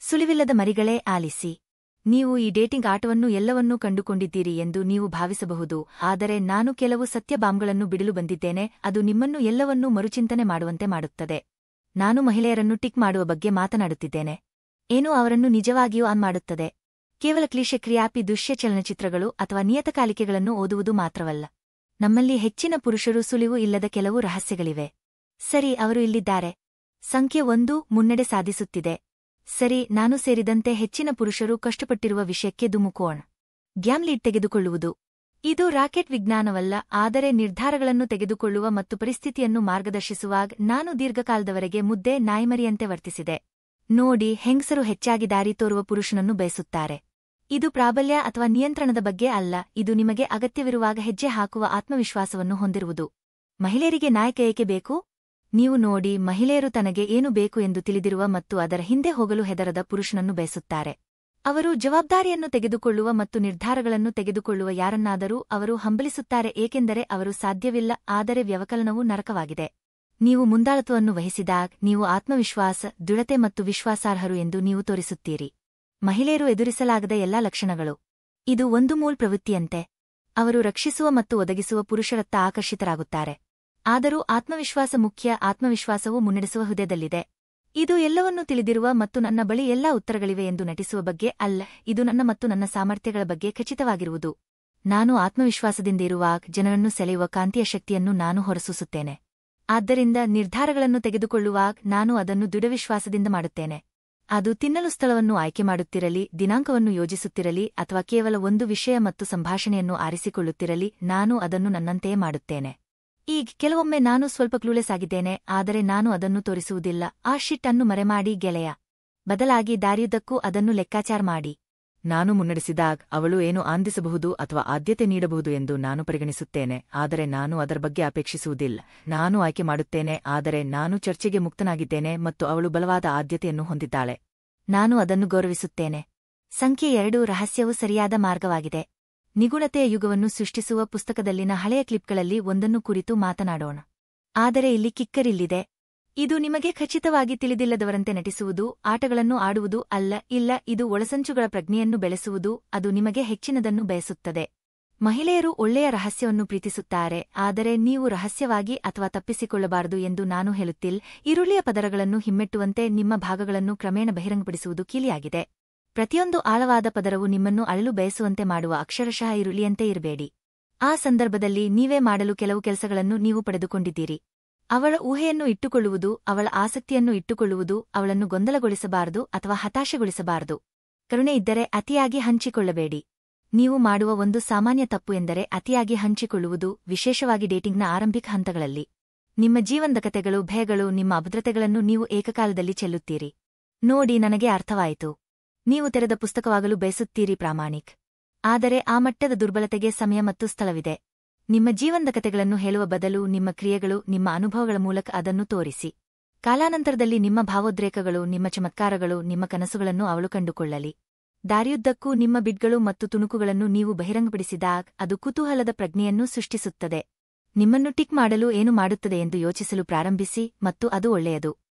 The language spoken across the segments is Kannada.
ಸುಳಿವಿಲ್ಲದ ಮರಿಗಳೇ ಆಲಿಸಿ. ನೀವು ಈ ಡೇಟಿಂಗ್ ಆಟವನ್ನು ಎಲ್ಲವನ್ನೂ ಕಂಡುಕೊಂಡಿದ್ದೀರಿ ಎಂದು ನೀವು ಭಾವಿಸಬಹುದು, ಆದರೆ ನಾನು ಕೆಲವು ಸತ್ಯ ಬಾಂಬ್ಗಳನ್ನು ಬಿಡಲು ಬಂದಿದ್ದೇನೆ. ಅದು ನಿಮ್ಮನ್ನು ಎಲ್ಲವನ್ನೂ ಮರುಚಿಂತನೆ ಮಾಡುವಂತೆ ಮಾಡುತ್ತದೆ. ನಾನು ಮಹಿಳೆಯರನ್ನು ಟಿಕ್ ಮಾಡುವ ಬಗ್ಗೆ ಮಾತನಾಡುತ್ತಿದ್ದೇನೆ. ಏನು ಅವರನ್ನು ನಿಜವಾಗಿಯೂ ಆನ್ ಮಾಡುತ್ತದೆ? ಕೇವಲ ಕ್ಲೀಶೆ ಕ್ರಿಯಾಪಿ ದೃಶ್ಯ ಚಲನಚಿತ್ರಗಳು ಅಥವಾ ನಿಯತಕಾಲಿಕೆಗಳನ್ನು ಓದುವುದು ಮಾತ್ರವಲ್ಲ. ನಮ್ಮಲ್ಲಿ ಹೆಚ್ಚಿನ ಪುರುಷರು ಸುಳಿವು ಇಲ್ಲದ ಕೆಲವು ರಹಸ್ಯಗಳಿವೆ. ಸರಿ, ಅವರು ಇಲ್ಲಿದ್ದಾರೆ. ಸಂಖ್ಯೆ 1, ಮುನ್ನಡೆ ಸಾಧಿಸುತ್ತಿದೆ. ಸರಿ, ನಾನು ಸೇರಿದಂತೆ ಹೆಚ್ಚಿನ ಪುರುಷರು ಕಷ್ಟಪಟ್ಟಿರುವ ವಿಷಯಕ್ಕೆ ಧುಮುಕೋಣ. ಗ್ಯಾಮ್ ಲೀಡ್ ತೆಗೆದುಕೊಳ್ಳುವುದು. ಇದು ರಾಕೆಟ್ ವಿಜ್ಞಾನವಲ್ಲ, ಆದರೆ ನಿರ್ಧಾರಗಳನ್ನು ತೆಗೆದುಕೊಳ್ಳುವ ಮತ್ತು ಪರಿಸ್ಥಿತಿಯನ್ನು ಮಾರ್ಗದರ್ಶಿಸುವಾಗ ನಾನು ದೀರ್ಘಕಾಲದವರೆಗೆ ಮುದ್ದೆ ನಾಯಿಮರಿಯಂತೆ ವರ್ತಿಸಿದೆ. ನೋಡಿ, ಹೆಂಗಸರು ಹೆಚ್ಚಾಗಿ ದಾರಿ ತೋರುವ ಪುರುಷನನ್ನು ಬಯಸುತ್ತಾರೆ. ಇದು ಪ್ರಾಬಲ್ಯ ಅಥವಾ ನಿಯಂತ್ರಣದ ಬಗ್ಗೆ ಅಲ್ಲ, ಇದು ನಿಮಗೆ ಅಗತ್ಯವಿರುವಾಗ ಹೆಜ್ಜೆ ಹಾಕುವ ಆತ್ಮವಿಶ್ವಾಸವನ್ನು ಹೊಂದಿರುವುದು. ಮಹಿಳೆಯರಿಗೆ ನಾಯಕ ಏಕೆ ಬೇಕು? ನೀವು ನೋಡಿ, ಮಹಿಳೆಯರು ತನಗೆ ಏನು ಬೇಕು ಎಂದು ತಿಳಿದಿರುವ ಮತ್ತು ಅದರ ಹಿಂದೆ ಹೋಗಲು ಹೆದರದ ಪುರುಷನನ್ನು ಬಯಸುತ್ತಾರೆ. ಅವರು ಜವಾಬ್ದಾರಿಯನ್ನು ತೆಗೆದುಕೊಳ್ಳುವ ಮತ್ತು ನಿರ್ಧಾರಗಳನ್ನು ತೆಗೆದುಕೊಳ್ಳುವ ಯಾರನ್ನಾದರೂ ಅವರು ಹಂಬಲಿಸುತ್ತಾರೆ, ಏಕೆಂದರೆ ಅವರು ಸಾಧ್ಯವಿಲ್ಲ. ಆದರೆ ವ್ಯವಕಲನವು ನರಕವಾಗಿದೆ. ನೀವು ಮುಂದಾಳತ್ವವನ್ನು ವಹಿಸಿದಾಗ ನೀವು ಆತ್ಮವಿಶ್ವಾಸ, ದೃಢತೆ ಮತ್ತು ವಿಶ್ವಾಸಾರ್ಹರು ಎಂದು ನೀವು ತೋರಿಸುತ್ತೀರಿ. ಮಹಿಳೆಯರು ಎದುರಿಸಲಾಗದ ಎಲ್ಲಾ ಲಕ್ಷಣಗಳು. ಇದು ಒಂದು ಮೂಲ ಪ್ರವೃತ್ತಿಯಂತೆ. ಅವರು ರಕ್ಷಿಸುವ ಮತ್ತು ಒದಗಿಸುವ ಪುರುಷರತ್ತ ಆಕರ್ಷಿತರಾಗುತ್ತಾರೆ. ಆದರೂ ಆತ್ಮವಿಶ್ವಾಸ ಮುಖ್ಯ. ಆತ್ಮವಿಶ್ವಾಸವು ಮುನ್ನಡೆಸುವ ಹೃದಯದಲ್ಲಿದೆ. ಇದು ಎಲ್ಲವನ್ನೂ ತಿಳಿದಿರುವ ಮತ್ತು ನನ್ನ ಬಳಿ ಎಲ್ಲಾ ಉತ್ತರಗಳಿವೆ ಎಂದು ನಟಿಸುವ ಬಗ್ಗೆ ಅಲ್ಲ, ಇದು ನನ್ನ ಮತ್ತು ನನ್ನ ಸಾಮರ್ಥ್ಯಗಳ ಬಗ್ಗೆ ಖಚಿತವಾಗಿರುವುದು. ನಾನು ಆತ್ಮವಿಶ್ವಾಸದಿಂದ ಇರುವಾಗ ಜನರನ್ನು ಸೆಳೆಯುವ ಕಾಂತಿಯ ಶಕ್ತಿಯನ್ನು ನಾನು ಹೊರಸೂಸುತ್ತೇನೆ. ಆದ್ದರಿಂದ ನಿರ್ಧಾರಗಳನ್ನು ತೆಗೆದುಕೊಳ್ಳುವಾಗ ನಾನು ಅದನ್ನು ದೃಢವಿಶ್ವಾಸದಿಂದ ಮಾಡುತ್ತೇನೆ. ಅದು ತಿನ್ನಲು ಸ್ಥಳವನ್ನು ಆಯ್ಕೆ ಮಾಡುತ್ತಿರಲಿ, ದಿನಾಂಕವನ್ನು ಯೋಜಿಸುತ್ತಿರಲಿ ಅಥವಾ ಕೇವಲ ಒಂದು ವಿಷಯ ಮತ್ತು ಸಂಭಾಷಣೆಯನ್ನು ಆರಿಸಿಕೊಳ್ಳುತ್ತಿರಲಿ, ನಾನು ಅದನ್ನು ನನ್ನಂತೆಯೇ ಮಾಡುತ್ತೇನೆ. ಈಗ ಕೆಲವೊಮ್ಮೆ ನಾನು ಸ್ವಲ್ಪ ಕ್ಲೂಲೆಸ್ ಆಗಿದ್ದೇನೆ, ಆದರೆ ನಾನು ಅದನ್ನು ತೋರಿಸುವುದಿಲ್ಲ. ಆ ಶಿಟ್ ಅನ್ನು ಮರೆಮಾಡಿ ಗೆಳೆಯ. ಬದಲಾಗಿ ದಾರಿಯುದ್ದಕ್ಕೂ ಅದನ್ನು ಲೆಕ್ಕಾಚಾರ ಮಾಡಿ. ನಾನು ಮುನ್ನಡೆಸಿದಾಗ ಅವಳು ಏನು ಆನಂದಿಸಬಹುದು ಅಥವಾ ಆದ್ಯತೆ ನೀಡಬಹುದು ಎಂದು ನಾನು ಪರಿಗಣಿಸುತ್ತೇನೆ, ಆದರೆ ನಾನು ಅದರ ಬಗ್ಗೆ ಅಪೇಕ್ಷಿಸುವುದಿಲ್ಲ. ನಾನು ಆಯ್ಕೆ ಮಾಡುತ್ತೇನೆ, ಆದರೆ ನಾನು ಚರ್ಚೆಗೆ ಮುಕ್ತನಾಗಿದ್ದೇನೆ ಮತ್ತು ಅವಳು ಬಲವಾದ ಆದ್ಯತೆಯನ್ನು ಹೊಂದಿದ್ದಾಳೆ. ನಾನು ಅದನ್ನು ಗೌರವಿಸುತ್ತೇನೆ. ಸಂಖ್ಯೆ 2, ರಹಸ್ಯವು ಸರಿಯಾದ ಮಾರ್ಗವಾಗಿದೆ. ನಿಗೂಢತೆಯ ಯುಗವನ್ನು ಸೃಷ್ಟಿಸುವ ಪುಸ್ತಕದಲ್ಲಿನ ಹಳೆಯ ಕ್ಲಿಪ್ಗಳಲ್ಲಿ ಒಂದನ್ನು ಕುರಿತು ಮಾತನಾಡೋಣ. ಆದರೆ ಇಲ್ಲಿ ಕಿಕ್ಕರಿಲ್ಲಿದೆ. ಇದು ನಿಮಗೆ ಖಚಿತವಾಗಿ ತಿಳಿದಿಲ್ಲದವರಂತೆ ನಟಿಸುವುದು, ಆಟಗಳನ್ನು ಆಡುವುದು ಅಲ್ಲ. ಇಲ್ಲ, ಇದು ಒಳಸಂಚುಗಳ ಪ್ರಜ್ಞೆಯನ್ನು ಬೆಳೆಸುವುದು. ಅದು ನಿಮಗೆ ಹೆಚ್ಚಿನದನ್ನು ಬಯಸುತ್ತದೆ. ಮಹಿಳೆಯರು ಒಳ್ಳೆಯ ರಹಸ್ಯವನ್ನು ಪ್ರೀತಿಸುತ್ತಾರೆ, ಆದರೆ ನೀವು ರಹಸ್ಯವಾಗಿ ಅಥವಾ ತಪ್ಪಿಸಿಕೊಳ್ಳಬಾರದು ಎಂದು ನಾನು ಹೇಳುತ್ತಿಲ್ಲ. ಈರುಳ್ಳಿಯ ಪದರಗಳನ್ನು ಹಿಮ್ಮೆಟ್ಟುವಂತೆ ನಿಮ್ಮ ಭಾಗಗಳನ್ನು ಕ್ರಮೇಣ ಬಹಿರಂಗಪಡಿಸುವುದು ಕೀಲಿಯಾಗಿದೆ. ಪ್ರತಿಯೊಂದು ಆಳವಾದ ಪದರವು ನಿಮ್ಮನ್ನು ಅಳಲು ಬಯಸುವಂತೆ ಮಾಡುವ ಅಕ್ಷರಶಃ ಈರುಳ್ಳಿಯಂತೆ ಇರಬೇಡಿ. ಆ ಸಂದರ್ಭದಲ್ಲಿ ನೀವೇ ಮಾಡಲು ಕೆಲವು ಕೆಲಸಗಳನ್ನು ನೀವು ಪಡೆದುಕೊಂಡಿದ್ದೀರಿ. ಅವಳ ಊಹೆಯನ್ನು ಇಟ್ಟುಕೊಳ್ಳುವುದು, ಅವಳ ಆಸಕ್ತಿಯನ್ನು ಇಟ್ಟುಕೊಳ್ಳುವುದು, ಅವಳನ್ನು ಗೊಂದಲಗೊಳಿಸಬಾರದು ಅಥವಾ ಹತಾಶೆಗೊಳಿಸಬಾರದು. ಕರುಣೆ ಇದ್ದರೆ ಅತಿಯಾಗಿ ಹಂಚಿಕೊಳ್ಳಬೇಡಿ. ನೀವು ಮಾಡುವ ಒಂದು ಸಾಮಾನ್ಯ ತಪ್ಪು ಎಂದರೆ ಅತಿಯಾಗಿ ಹಂಚಿಕೊಳ್ಳುವುದು, ವಿಶೇಷವಾಗಿ ಡೇಟಿಂಗ್ನ ಆರಂಭಿಕ ಹಂತಗಳಲ್ಲಿ. ನಿಮ್ಮ ಜೀವನದ ಕತೆಗಳು, ಭಯಗಳು, ನಿಮ್ಮ ಅಭದ್ರತೆಗಳನ್ನು ನೀವು ಏಕಕಾಲದಲ್ಲಿ ಚೆಲ್ಲುತ್ತೀರಿ. ನೋಡಿ, ನನಗೆ ಅರ್ಥವಾಯಿತು. ನೀವು ತೆರೆದ ಪುಸ್ತಕವಾಗಲು ಬಯಸುತ್ತೀರಿ, ಪ್ರಾಮಾಣಿಕ್. ಆದರೆ ಆ ಮಟ್ಟದ ದುರ್ಬಲತೆಗೆ ಸಮಯ ಮತ್ತು ಸ್ಥಳವಿದೆ. ನಿಮ್ಮ ಜೀವನದ ಕತೆಗಳನ್ನು ಹೇಳುವ ಬದಲು ನಿಮ್ಮ ಕ್ರಿಯೆಗಳು, ನಿಮ್ಮ ಅನುಭವಗಳ ಮೂಲಕ ಅದನ್ನು ತೋರಿಸಿ. ಕಾಲಾನಂತರದಲ್ಲಿ ನಿಮ್ಮ ಭಾವೋದ್ರೇಕಗಳು, ನಿಮ್ಮ ಚಮತ್ಕಾರಗಳು, ನಿಮ್ಮ ಕನಸುಗಳನ್ನು ಅವಳು ಕಂಡುಕೊಳ್ಳಲಿ. ದಾರಿಯುದ್ದಕ್ಕೂ ನಿಮ್ಮ ಬಿಡ್ಗಳು ಮತ್ತು ತುಣುಕುಗಳನ್ನು ನೀವು ಬಹಿರಂಗಪಡಿಸಿದಾಗ ಅದು ಕುತೂಹಲದ ಪ್ರಜ್ಞೆಯನ್ನು ಸೃಷ್ಟಿಸುತ್ತದೆ. ನಿಮ್ಮನ್ನು ಟಿಕ್ ಮಾಡಲು ಏನು ಮಾಡುತ್ತದೆ ಎಂದು ಯೋಚಿಸಲು ಪ್ರಾರಂಭಿಸಿ, ಮತ್ತು ಅದು ಒಳ್ಳೆಯದು.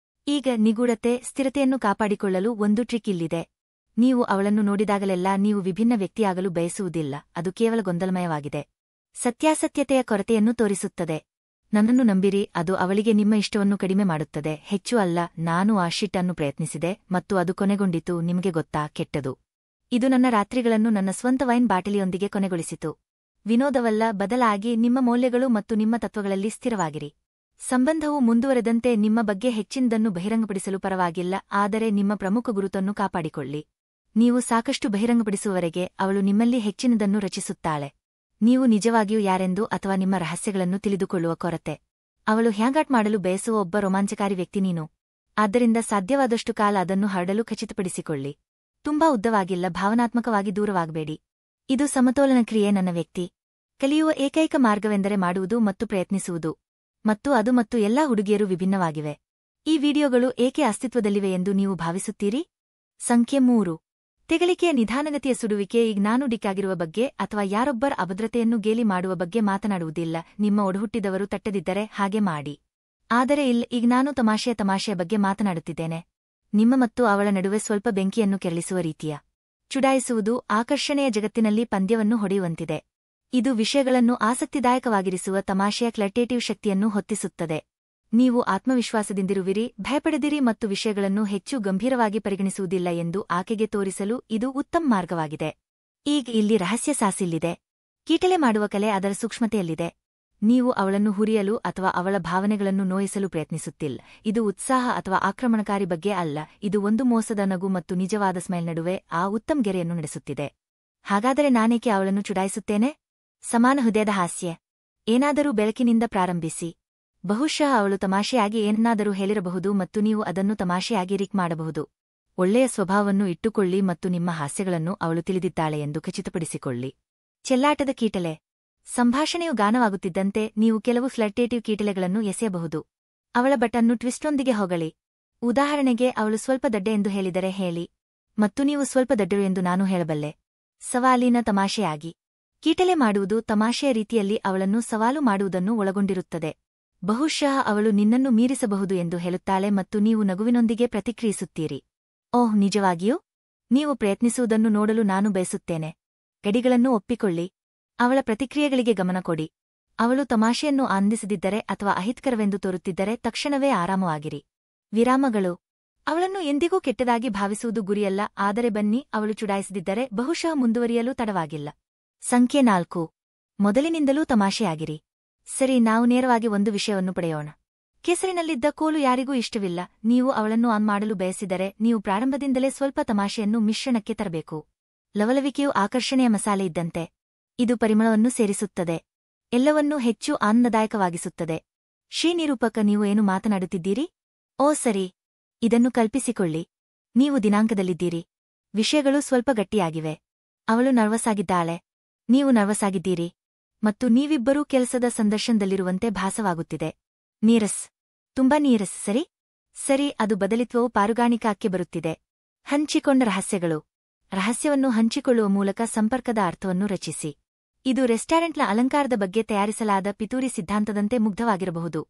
ಈಗ ನಿಗೂಢತೆ, ಸ್ಥಿರತೆಯನ್ನು ಕಾಪಾಡಿಕೊಳ್ಳಲು ಒಂದು ಟ್ರಿಕ್ ಇಲ್ಲಿದೆ. ನೀವು ಅವಳನ್ನು ನೋಡಿದಾಗಲೆಲ್ಲ ನೀವು ವಿಭಿನ್ನ ವ್ಯಕ್ತಿಯಾಗಲು ಬಯಸುವುದಿಲ್ಲ. ಅದು ಕೇವಲ ಗೊಂದಲಮಯವಾಗಿದೆ. ಸತ್ಯಾಸತ್ಯತೆಯ ಕೊರತೆಯನ್ನು ತೋರಿಸುತ್ತದೆ. ನನ್ನನ್ನು ನಂಬಿರಿ, ಅದು ಅವಳಿಗೆ ನಿಮ್ಮ ಇಷ್ಟವನ್ನು ಕಡಿಮೆ ಮಾಡುತ್ತದೆ. ಹೆಚ್ಚು ಅಲ್ಲ, ನಾನು ಆ ಶಿಟ್ ಅನ್ನು ಪ್ರಯತ್ನಿಸಿದೆ ಮತ್ತು ಅದು ಕೊನೆಗೊಂಡಿತು. ನಿಮಗೆ ಗೊತ್ತಾ, ಕೆಟ್ಟದು. ಇದು ನನ್ನ ರಾತ್ರಿಗಳನ್ನು ನನ್ನ ಸ್ವಂತ ವೈನ್ ಬಾಟಲಿಯೊಂದಿಗೆ ಕೊನೆಗೊಳಿಸಿತು. ವಿನೋದವಲ್ಲ, ಬದಲಾಗಿ ನಿಮ್ಮ ಮೌಲ್ಯಗಳು ಮತ್ತು ನಿಮ್ಮ ತತ್ವಗಳಲ್ಲಿ ಸ್ಥಿರವಾಗಿರಿ. ಸಂಬಂಧವು ಮುಂದುವರೆದಂತೆ ನಿಮ್ಮ ಬಗ್ಗೆ ಹೆಚ್ಚಿನದನ್ನು ಬಹಿರಂಗಪಡಿಸಲು ಪರವಾಗಿಲ್ಲ, ಆದರೆ ನಿಮ್ಮ ಪ್ರಮುಖ ಗುರುತನ್ನು ಕಾಪಾಡಿಕೊಳ್ಳಿ. ನೀವು ಸಾಕಷ್ಟು ಬಹಿರಂಗಪಡಿಸುವವರೆಗೆ ಅವಳು ನಿಮ್ಮಲ್ಲಿ ಹೆಚ್ಚಿನದನ್ನು ರಚಿಸುತ್ತಾಳೆ. ನೀವು ನಿಜವಾಗಿಯೂ ಯಾರೆಂದು ಅಥವಾ ನಿಮ್ಮ ರಹಸ್ಯಗಳನ್ನು ತಿಳಿದುಕೊಳ್ಳುವ ಕೊರತೆ. ಅವಳು ಹ್ಯಾಂಗಾಟ್ ಮಾಡಲು ಬಯಸುವ ಒಬ್ಬ ರೋಮಾಂಚಕಾರಿ ವ್ಯಕ್ತಿ ನೀನು. ಆದ್ದರಿಂದ ಸಾಧ್ಯವಾದಷ್ಟು ಕಾಲ ಅದನ್ನು ಹರಡಲು ಖಚಿತಪಡಿಸಿಕೊಳ್ಳಿ. ತುಂಬಾ ಉದ್ದವಾಗಿಲ್ಲ, ಭಾವನಾತ್ಮಕವಾಗಿ ದೂರವಾಗಬೇಡಿ. ಇದು ಸಮತೋಲನ ಕ್ರಿಯೆ. ನನ್ನ ವ್ಯಕ್ತಿ ಕಲಿಯುವ ಏಕೈಕ ಮಾರ್ಗವೆಂದರೆ ಮಾಡುವುದು ಮತ್ತು ಪ್ರಯತ್ನಿಸುವುದು. ಮತ್ತು ಅದು ಮತ್ತು ಎಲ್ಲಾ ಹುಡುಗಿಯರು ವಿಭಿನ್ನವಾಗಿವೆ. ಈ ವಿಡಿಯೋಗಳು ಏಕೆ ಅಸ್ತಿತ್ವದಲ್ಲಿವೆ ಎಂದು ನೀವು ಭಾವಿಸುತ್ತೀರಿ? ಸಂಖ್ಯೆ 3, ತೆಗಳಿಕೆಯ ನಿಧಾನಗತಿಯ ಸುಡುವಿಕೆ. ಈಗ ನಾನು ಡಿಕ್ಕಾಗಿರುವ ಬಗ್ಗೆ ಅಥವಾ ಯಾರೊಬ್ಬರ ಅಭದ್ರತೆಯನ್ನು ಗೇಲಿ ಮಾಡುವ ಬಗ್ಗೆ ಮಾತನಾಡುವುದಿಲ್ಲ. ನಿಮ್ಮ ಒಡಹುಟ್ಟಿದವರು ತಟ್ಟದಿದ್ದರೆ ಹಾಗೆ ಮಾಡಿ. ಆದರೆ ಇಲ್ಲ, ಈಗ ನಾನು ತಮಾಷೆಯ ಬಗ್ಗೆ ಮಾತನಾಡುತ್ತಿದ್ದೇನೆ. ನಿಮ್ಮ ಮತ್ತು ಅವಳ ನಡುವೆ ಸ್ವಲ್ಪ ಬೆಂಕಿಯನ್ನು ಕೆರಳಿಸುವ ರೀತಿಯ ಚುಡಾಯಿಸುವುದು ಆಕರ್ಷಣೆಯ ಜಗತ್ತಿನಲ್ಲಿ ಪಂದ್ಯವನ್ನು ಹೊಡೆಯುವಂತಿದೆ. ಇದು ವಿಷಯಗಳನ್ನು ಆಸಕ್ತಿದಾಯಕವಾಗಿರಿಸುವ ತಮಾಷೆಯ ಕ್ಲಟೇಟಿವ್ ಶಕ್ತಿಯನ್ನು ಹೊತ್ತಿಸುತ್ತದೆ. ನೀವು ಆತ್ಮವಿಶ್ವಾಸದಿಂದಿರುವಿರಿ, ಭಯಪಡದಿರಿ ಮತ್ತು ವಿಷಯಗಳನ್ನು ಹೆಚ್ಚು ಗಂಭೀರವಾಗಿ ಪರಿಗಣಿಸುವುದಿಲ್ಲ ಎಂದು ಆಕೆಗೆ ತೋರಿಸಲು ಇದು ಉತ್ತಮ ಮಾರ್ಗವಾಗಿದೆ. ಈಗ ಇಲ್ಲಿ ರಹಸ್ಯ ಸಾಸಿಲ್ಲಿದೆ. ಕೀಟಲೆ ಮಾಡುವ ಕಲೆ ಅದರ ಸೂಕ್ಷ್ಮತೆಯಲ್ಲಿದೆ. ನೀವು ಅವಳನ್ನು ಹುರಿಯಲು ಅಥವಾ ಅವಳ ಭಾವನೆಗಳನ್ನು ನೋಯಿಸಲು ಪ್ರಯತ್ನಿಸುತ್ತಿಲ್ಲ. ಇದು ಉತ್ಸಾಹ ಅಥವಾ ಆಕ್ರಮಣಕಾರಿ ಬಗ್ಗೆ ಅಲ್ಲ, ಇದು ಒಂದು ಮೋಸದ ನಗು ಮತ್ತು ನಿಜವಾದ ಸ್ಮೈಲ್ ನಡುವೆ ಆ ಉತ್ತಮ ಗೆರೆಯನ್ನು ನಡೆಸುತ್ತಿದೆ. ಹಾಗಾದರೆ ನಾನೇಕೆ ಅವಳನ್ನು ಚುಡಾಯಿಸುತ್ತೇನೆ? ಸಮಾನ ಹೃದಯದ ಹಾಸ್ಯ. ಏನಾದರೂ ಬೆಳಕಿನಿಂದ ಪ್ರಾರಂಭಿಸಿ. ಬಹುಶಃ ಅವಳು ತಮಾಷೆಯಾಗಿ ಏನನ್ನಾದರೂ ಹೇಳಿರಬಹುದು ಮತ್ತು ನೀವು ಅದನ್ನು ತಮಾಷೆಯಾಗಿ ರಿಕ್ ಮಾಡಬಹುದು. ಒಳ್ಳೆಯ ಸ್ವಭಾವವನ್ನು ಇಟ್ಟುಕೊಳ್ಳಿ ಮತ್ತು ನಿಮ್ಮ ಹಾಸ್ಯಗಳನ್ನು ಅವಳು ತಿಳಿದಿದ್ದಾಳೆ ಎಂದು ಖಚಿತಪಡಿಸಿಕೊಳ್ಳಿ. ಚೆಲ್ಲಾಟದ ಕೀಟಲೆ. ಸಂಭಾಷಣೆಯು ಗಾನವಾಗುತ್ತಿದ್ದಂತೆ ನೀವು ಕೆಲವು ಫ್ಲರ್ಟೇಟಿವ್ ಕೀಟಲೆಗಳನ್ನು ಎಸೆಯಬಹುದು. ಅವಳ ಬಟನ್ನು ಟ್ವಿಸ್ಟೊಂದಿಗೆ ಹೊಗಳಿ. ಉದಾಹರಣೆಗೆ, ಅವಳು ಸ್ವಲ್ಪ ದಡ್ಡೆ ಎಂದು ಹೇಳಿದರೆ ಹೇಳಿ, ಮತ್ತು ನೀವು ಸ್ವಲ್ಪ ದಡ್ಡರು ಎಂದು ನಾನು ಹೇಳಬಲ್ಲೆ. ಸವಾಲಿನ ತಮಾಷೆಯಾಗಿ. ಕೀಟಲೆ ಮಾಡುವುದು ತಮಾಷೆಯ ರೀತಿಯಲ್ಲಿ ಅವಳನ್ನು ಸವಾಲು ಮಾಡುವುದನ್ನು ಒಳಗೊಂಡಿರುತ್ತದೆ. ಬಹುಶಃ ಅವಳು ನಿನ್ನನ್ನು ಮೀರಿಸಬಹುದು ಎಂದು ಹೇಳುತ್ತಾಳೆ ಮತ್ತು ನೀವು ನಗುವಿನೊಂದಿಗೆ ಪ್ರತಿಕ್ರಿಯಿಸುತ್ತೀರಿ. ಓಹ್, ನಿಜವಾಗಿಯೂ? ನೀವು ಪ್ರಯತ್ನಿಸುವುದನ್ನು ನೋಡಲು ನಾನು ಬಯಸುತ್ತೇನೆ. ಗಡಿಗಳನ್ನು ಒಪ್ಪಿಕೊಳ್ಳಿ. ಅವಳ ಪ್ರತಿಕ್ರಿಯೆಗಳಿಗೆ ಗಮನ ಕೊಡಿ. ಅವಳು ತಮಾಷೆಯನ್ನು ಆನಂದಿಸದಿದ್ದರೆ ಅಥವಾ ಅಹಿತಕರವೆಂದು ತೋರುತ್ತಿದ್ದರೆ ತಕ್ಷಣವೇ ಆರಾಮವಾಗಿರಿ. ವಿರಾಮಗಳು. ಅವಳನ್ನು ಎಂದಿಗೂ ಕೆಟ್ಟದಾಗಿ ಭಾವಿಸುವುದು ಗುರಿಯಲ್ಲ, ಆದರೆ ಬನ್ನಿ, ಅವಳು ಚುಡಾಯಿಸದಿದ್ದರೆ ಬಹುಶಃ ಮುಂದುವರಿಯಲು ತಡವಾಗಿಲ್ಲ. ಸಂಖ್ಯೆ 4. ಮೊದಲಿನಿಂದಲೂ ತಮಾಷೆಯಾಗಿರಿ. ಸರಿ, ನಾವು ನೇರವಾಗಿ ಒಂದು ವಿಷಯವನ್ನು ಪಡೆಯೋಣ. ಕೆಸರಿನಲ್ಲಿದ್ದ ಕೋಲು ಯಾರಿಗೂ ಇಷ್ಟವಿಲ್ಲ. ನೀವು ಅವಳನ್ನು ಆನ್ ಮಾಡಲು ಬಯಸಿದರೆ ನೀವು ಪ್ರಾರಂಭದಿಂದಲೇ ಸ್ವಲ್ಪ ತಮಾಷೆಯನ್ನು ಮಿಶ್ರಣಕ್ಕೆ ತರಬೇಕು. ಲವಲವಿಕೆಯು ಆಕರ್ಷಣೆಯ ಮಸಾಲೆ ಇದ್ದಂತೆ. ಇದು ಪರಿಮಳವನ್ನು ಸೇರಿಸುತ್ತದೆ, ಎಲ್ಲವನ್ನೂ ಹೆಚ್ಚು ಆನಂದದಾಯಕವಾಗಿಸುತ್ತದೆ. ನಿರೂಪಕ, ನೀವು ಏನು ಮಾತನಾಡುತ್ತಿದ್ದೀರಿ? ಓ ಸರಿ, ಇದನ್ನು ಕಲ್ಪಿಸಿಕೊಳ್ಳಿ. ನೀವು ದಿನಾಂಕದಲ್ಲಿದ್ದೀರಿ. ವಿಷಯಗಳು ಸ್ವಲ್ಪ ಗಟ್ಟಿಯಾಗಿವೆ. ಅವಳು ನರ್ವಸ್ ಆಗಿದ್ದಾಳೆ. ನೀವು ನರ್ವಸ್ ಆಗಿದ್ದೀರಿ. ಮತ್ತು ನೀವಿಬ್ಬರೂ ಕೆಲಸದ ಸಂದರ್ಶನದಲ್ಲಿರುವಂತೆ ಭಾಸವಾಗುತ್ತಿದೆ. ನೀರಸ್. ತುಂಬಾ ನೀರಸ್, ಸರಿ? ಸರಿ, ಅದು ಬದಲಿತ್ವವು ಪಾರುಗಾಣಿಕಾಕ್ಕೆ ಬರುತ್ತಿದೆ. ಹಂಚಿಕೊಂಡ ರಹಸ್ಯಗಳು. ರಹಸ್ಯವನ್ನು ಹಂಚಿಕೊಳ್ಳುವ ಮೂಲಕ ಸಂಪರ್ಕದ ಅರ್ಥವನ್ನು ರಚಿಸಿ. ಇದು ರೆಸ್ಟಾರೆಂಟ್ನ ಅಲಂಕಾರದ ಬಗ್ಗೆ ತಯಾರಿಸಲಾದ ಪಿತೂರಿ ಸಿದ್ಧಾಂತದಂತೆ ಮುಗ್ಧವಾಗಿರಬಹುದು.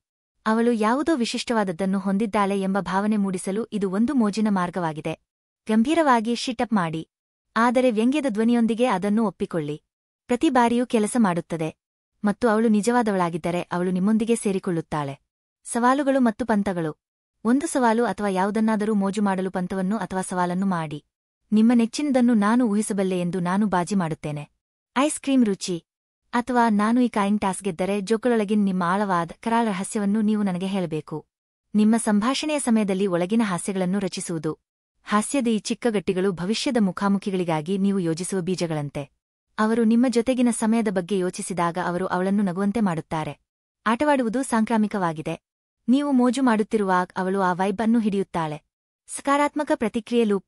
ಅವಳು ಯಾವುದೋ ವಿಶಿಷ್ಟವಾದದ್ದನ್ನು ಹೊಂದಿದ್ದಾಳೆ ಎಂಬ ಭಾವನೆ ಮೂಡಿಸಲು ಇದು ಒಂದು ಮೋಜಿನ ಮಾರ್ಗವಾಗಿದೆ. ಗಂಭೀರವಾಗಿ ಶಿಟಪ್ ಮಾಡಿ, ಆದರೆ ವ್ಯಂಗ್ಯದ ಧ್ವನಿಯೊಂದಿಗೆ ಅದನ್ನು ಒಪ್ಪಿಕೊಳ್ಳಿ. ಪ್ರತಿ ಬಾರಿಯೂ ಕೆಲಸ ಮಾಡುತ್ತದೆ. ಮತ್ತು ಅವಳು ನಿಜವಾದವಳಾಗಿದ್ದರೆ ಅವಳು ನಿಮ್ಮೊಂದಿಗೆ ಸೇರಿಕೊಳ್ಳುತ್ತಾಳೆ. ಸವಾಲುಗಳು ಮತ್ತು ಪಂತಗಳು. ಒಂದು ಸವಾಲು ಅಥವಾ ಯಾವುದನ್ನಾದರೂ ಮೋಜು ಮಾಡಲು ಪಂತವನ್ನು ಅಥವಾ ಸವಾಲನ್ನು ಮಾಡಿ. ನಿಮ್ಮ ನೆಚ್ಚಿನದನ್ನು ನಾನು ಊಹಿಸಬಲ್ಲೆ ಎಂದು ನಾನು ಬಾಜಿ ಮಾಡುತ್ತೇನೆ. ಐಸ್ ಕ್ರೀಂ ರುಚಿ. ಅಥವಾ ನಾನು ಈ ಕಾಯಿಂಗ್ ಟಾಸ್ ಗೆದ್ದರೆ ಜೋಕುಳೊಳಗಿನ ನಿಮ್ಮ ಆಳವಾದ ಕರಾಳ ರಹಸ್ಯವನ್ನು ನೀವು ನನಗೆ ಹೇಳಬೇಕು. ನಿಮ್ಮ ಸಂಭಾಷಣೆಯ ಸಮಯದಲ್ಲಿ ಒಳಗಿನ ಹಾಸ್ಯಗಳನ್ನು ರಚಿಸುವುದು. ಹಾಸ್ಯದ ಈ ಚಿಕ್ಕ ಗಟ್ಟಿಗಳು ಭವಿಷ್ಯದ ಮುಖಾಮುಖಿಗಳಿಗಾಗಿ ನೀವು ಯೋಜಿಸುವ ಬೀಜಗಳಂತೆ. ಅವರು ನಿಮ್ಮ ಜೊತೆಗಿನ ಸಮಯದ ಬಗ್ಗೆ ಯೋಚಿಸಿದಾಗ ಅವರು ಅವಳನ್ನು ನಗುವಂತೆ ಮಾಡುತ್ತಾರೆ. ಆಟವಾಡುವುದು ಸಾಂಕ್ರಾಮಿಕವಾಗಿದೆ. ನೀವು ಮೋಜು ಮಾಡುತ್ತಿರುವಾಗ ಅವಳು ಆ ವೈಬ್ ಅನ್ನು ಹಿಡಿಯುತ್ತಾಳೆ. ಸಕಾರಾತ್ಮಕ ಪ್ರತಿಕ್ರಿಯೆ ಲೂಪ್.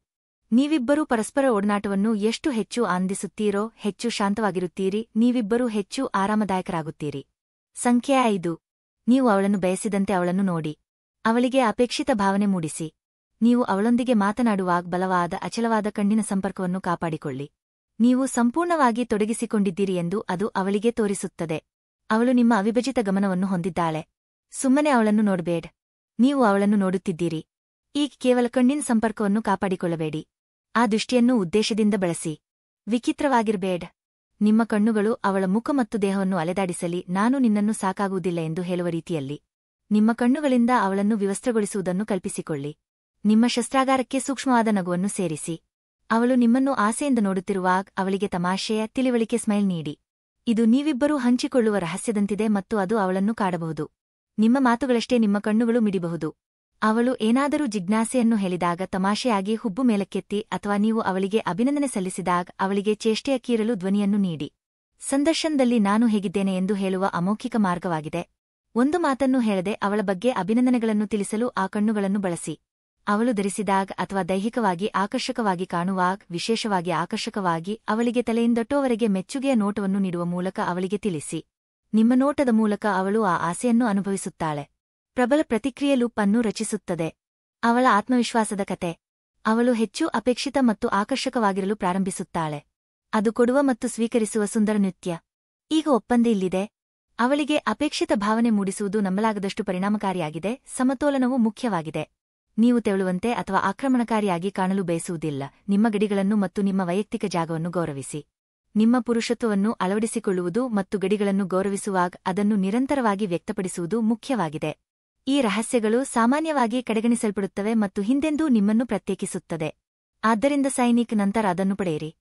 ನೀವಿಬ್ಬರೂ ಪರಸ್ಪರ ಒಡನಾಟವನ್ನು ಎಷ್ಟು ಹೆಚ್ಚು ಆನಂದಿಸುತ್ತೀರೋ ಹೆಚ್ಚು ಶಾಂತವಾಗಿರುತ್ತೀರಿ, ನೀವಿಬ್ಬರೂ ಹೆಚ್ಚು ಆರಾಮದಾಯಕರಾಗುತ್ತೀರಿ. ಸಂಖ್ಯೆ 5. ನೀವು ಅವಳನ್ನು ಬಯಸಿದಂತೆ ಅವಳನ್ನು ನೋಡಿ. ಅವಳಿಗೆ ಅಪೇಕ್ಷಿತ ಭಾವನೆ ಮೂಡಿಸಿ. ನೀವು ಅವಳೊಂದಿಗೆ ಮಾತನಾಡುವಾಗ ಬಲವಾದ ಅಚಲವಾದ ಕಣ್ಣಿನ ಸಂಪರ್ಕವನ್ನು ಕಾಪಾಡಿಕೊಳ್ಳಿ. ನೀವು ಸಂಪೂರ್ಣವಾಗಿ ತೊಡಗಿಸಿಕೊಂಡಿದ್ದೀರಿ ಎಂದು ಅದು ಅವಳಿಗೆ ತೋರಿಸುತ್ತದೆ. ಅವಳು ನಿಮ್ಮ ಅವಿಭಜಿತ ಗಮನವನ್ನು ಹೊಂದಿದ್ದಾಳೆ. ಸುಮ್ಮನೆ ಅವಳನ್ನು ನೋಡಬೇಡ. ನೀವು ಅವಳನ್ನು ನೋಡುತ್ತಿದ್ದೀರಿ. ಈಗ ಕೇವಲ ಕಣ್ಣಿನ ಸಂಪರ್ಕವನ್ನು ಕಾಪಾಡಿಕೊಳ್ಳಬೇಡಿ. ಆ ದೃಷ್ಟಿಯನ್ನು ಉದ್ದೇಶದಿಂದ ಬಳಸಿ. ವಿಚಿತ್ರವಾಗಿರಬೇಡ. ನಿಮ್ಮ ಕಣ್ಣುಗಳು ಅವಳ ಮುಖ ಮತ್ತು ದೇಹವನ್ನು ಅಲೆದಾಡಿಸಲಿ, ನಾನು ನಿನ್ನನ್ನು ಸಾಕಾಗುವುದಿಲ್ಲ ಎಂದು ಹೇಳುವ ರೀತಿಯಲ್ಲಿ. ನಿಮ್ಮ ಕಣ್ಣುಗಳಿಂದ ಅವಳನ್ನು ವಿವಸ್ತ್ರಗೊಳಿಸುವುದನ್ನು ಕಲ್ಪಿಸಿಕೊಳ್ಳಿ. ನಿಮ್ಮ ಶಸ್ತ್ರಾಗಾರಕ್ಕೆ ಸೂಕ್ಷ್ಮವಾದ ನಗುವನ್ನು ಸೇರಿಸಿ. ಅವಳು ನಿಮ್ಮನ್ನು ಆಸೆಯಿಂದ ನೋಡುತ್ತಿರುವಾಗ ಅವಳಿಗೆ ತಮಾಷೆಯ ತಿಳಿವಳಿಕೆ ಸ್ಮೈಲ್ ನೀಡಿ. ಇದು ನೀವಿಬ್ಬರೂ ಹಂಚಿಕೊಳ್ಳುವ ರಹಸ್ಯದಂತಿದೆ ಮತ್ತು ಅದು ಅವಳನ್ನು ಕಾಡಬಹುದು. ನಿಮ್ಮ ಮಾತುಗಳಷ್ಟೇ ನಿಮ್ಮ ಕಣ್ಣುಗಳು ಮಿಡಿಬಹುದು. ಅವಳು ಏನಾದರೂ ಜಿಜ್ಞಾಸೆಯನ್ನು ಹೇಳಿದಾಗ ತಮಾಷೆಯಾಗಿ ಹುಬ್ಬು ಮೇಲಕ್ಕೆತ್ತಿ ಅಥವಾ ನೀವು ಅವಳಿಗೆ ಅಭಿನಂದನೆ ಸಲ್ಲಿಸಿದಾಗ ಅವಳಿಗೆ ಚೇಷ್ಟೆಯ ಕೀರಲು ಧ್ವನಿಯನ್ನು ನೀಡಿ. ಸಂದರ್ಶನದಲ್ಲಿ ನಾನು ಹೇಗಿದ್ದೇನೆ ಎಂದು ಹೇಳುವ ಅಮೌಖಿಕ ಮಾರ್ಗವಾಗಿದೆ. ಒಂದು ಮಾತನ್ನು ಹೇಳದೆ ಅವಳ ಬಗ್ಗೆ ಅಭಿನಂದನೆಗಳನ್ನು ತಿಳಿಸಲು ಆ ಕಣ್ಣುಗಳನ್ನು ಬಳಸಿ. ಅವಳು ಧರಿಸಿದಾಗ ಅಥವಾ ದೈಹಿಕವಾಗಿ ಆಕರ್ಷಕವಾಗಿ ಕಾಣುವಾಗ, ವಿಶೇಷವಾಗಿ ಆಕರ್ಷಕವಾಗಿ, ಅವಳಿಗೆ ತಲೆಯಿಂದೊಟ್ಟೋವರೆಗೆ ಮೆಚ್ಚುಗೆಯ ನೋಟವನ್ನು ನೀಡುವ ಮೂಲಕ ಅವಳಿಗೆ ತಿಳಿಸಿ. ನಿಮ್ಮ ನೋಟದ ಮೂಲಕ ಅವಳು ಆ ಆಸೆಯನ್ನು ಅನುಭವಿಸುತ್ತಾಳೆ. ಪ್ರಬಲ ಪ್ರತಿಕ್ರಿಯೆ ಲೂಪ್ ಅನ್ನು ರಚಿಸುತ್ತದೆ. ಅವಳ ಆತ್ಮವಿಶ್ವಾಸದ ಕತೆ. ಅವಳು ಹೆಚ್ಚು ಅಪೇಕ್ಷಿತ ಮತ್ತು ಆಕರ್ಷಕವಾಗಿರಲು ಪ್ರಾರಂಭಿಸುತ್ತಾಳೆ. ಅದು ಕೊಡುವ ಮತ್ತು ಸ್ವೀಕರಿಸುವ ಸುಂದರ ನೃತ್ಯ. ಈಗ ಒಪ್ಪಂದ ಇಲ್ಲಿದೆ. ಅವಳಿಗೆ ಅಪೇಕ್ಷಿತ ಭಾವನೆ ಮೂಡಿಸುವುದು ನಂಬಲಾಗದಷ್ಟು ಪರಿಣಾಮಕಾರಿಯಾಗಿದೆ. ಸಮತೋಲನವು ಮುಖ್ಯವಾಗಿದೆ. ನೀವು ತೆವಳುವಂತೆ ಅಥವಾ ಆಕ್ರಮಣಕಾರಿಯಾಗಿ ಕಾಣಲು ಬಯಸುವುದಿಲ್ಲ. ನಿಮ್ಮ ಗಡಿಗಳನ್ನು ಮತ್ತು ನಿಮ್ಮ ವೈಯಕ್ತಿಕ ಜಾಗವನ್ನು ಗೌರವಿಸಿ. ನಿಮ್ಮ ಪುರುಷತ್ವವನ್ನು ಅಳವಡಿಸಿಕೊಳ್ಳುವುದು ಮತ್ತು ಗಡಿಗಳನ್ನು ಗೌರವಿಸುವಾಗ ಅದನ್ನು ನಿರಂತರವಾಗಿ ವ್ಯಕ್ತಪಡಿಸುವುದು ಮುಖ್ಯವಾಗಿದೆ. ಈ ರಹಸ್ಯಗಳು ಸಾಮಾನ್ಯವಾಗಿ ಕಡೆಗಣಿಸಲ್ಪಡುತ್ತವೆ ಮತ್ತು ಹಿಂದೆಂದೂ ನಿಮ್ಮನ್ನು ಪ್ರತ್ಯೇಕಿಸುತ್ತದೆ. ಆದ್ದರಿಂದ ಸೈನಿಕ್ ನಂತರ ಅದನ್ನು ಪಡೆಯಿರಿ.